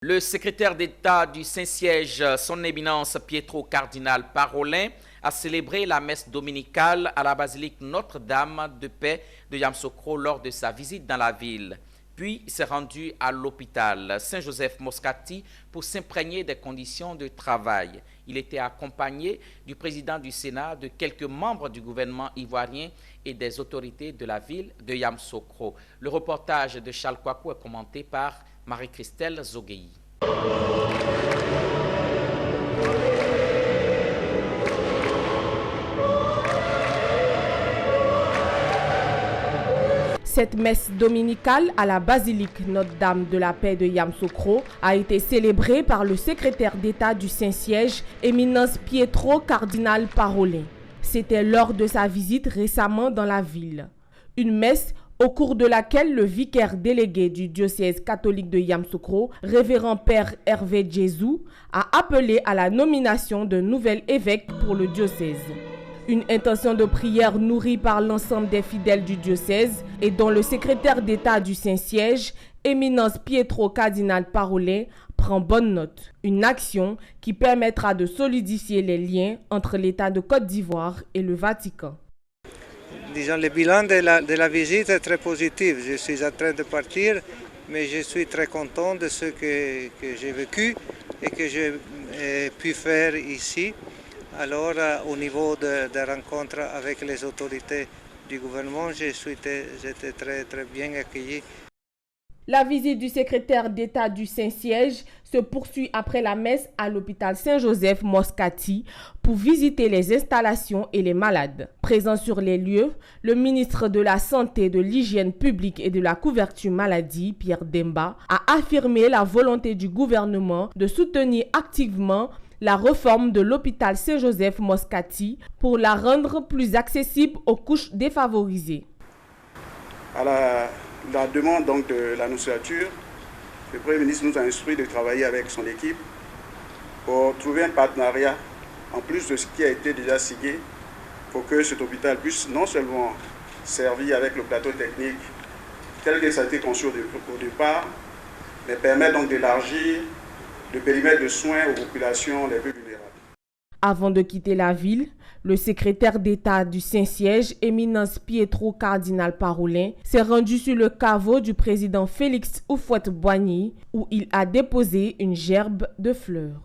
Le secrétaire d'État du Saint-Siège, son éminence Pietro Cardinal Parolin, a célébré la messe dominicale à la basilique Notre-Dame de Paix de Yamoussoukro lors de sa visite dans la ville. Puis, il s'est rendu à l'hôpital Saint-Joseph Moscati pour s'imprégner des conditions de travail. Il était accompagné du président du Sénat, de quelques membres du gouvernement ivoirien et des autorités de la ville de Yamoussoukro. Le reportage de Charles Kouakou est commenté par Marie-Christelle Zogueyi. Cette messe dominicale à la basilique Notre-Dame de la Paix de Yamoussoukro a été célébrée par le secrétaire d'État du Saint-Siège, éminence Pietro Cardinal Parolin. C'était lors de sa visite récemment dans la ville. Une messe au cours de laquelle le vicaire délégué du diocèse catholique de Yamoussoukro, révérend Père Hervé Djezou, a appelé à la nomination d'un nouvel évêque pour le diocèse. Une intention de prière nourrie par l'ensemble des fidèles du diocèse et dont le secrétaire d'État du Saint-Siège, éminence Pietro Cardinal Parolin, prend bonne note. Une action qui permettra de solidifier les liens entre l'État de Côte d'Ivoire et le Vatican. Disons, le bilan de la visite est très positif. Je suis en train de partir, mais je suis très content de ce que j'ai vécu et que j'ai pu faire ici. Alors, au niveau de rencontres avec les autorités du gouvernement, j'étais très bien accueilli. La visite du secrétaire d'État du Saint-Siège se poursuit après la messe à l'hôpital Saint-Joseph Moscati pour visiter les installations et les malades. Présent sur les lieux, le ministre de la Santé, de l'Hygiène publique et de la couverture maladie, Pierre Demba, a affirmé la volonté du gouvernement de soutenir activement la réforme de l'hôpital Saint-Joseph Moscati pour la rendre plus accessible aux couches défavorisées. À la demande donc de l'annonciature, le Premier ministre nous a instruit de travailler avec son équipe pour trouver un partenariat, en plus de ce qui a été déjà signé, pour que cet hôpital puisse non seulement servir avec le plateau technique tel que ça a été conçu au départ, mais permettre donc d'élargir le périmètre de soins aux populations les plus vulnérables. Avant de quitter la ville, le secrétaire d'État du Saint-Siège, éminence Pietro Cardinal Parolin, s'est rendu sur le caveau du président Félix Houphouët-Boigny où il a déposé une gerbe de fleurs.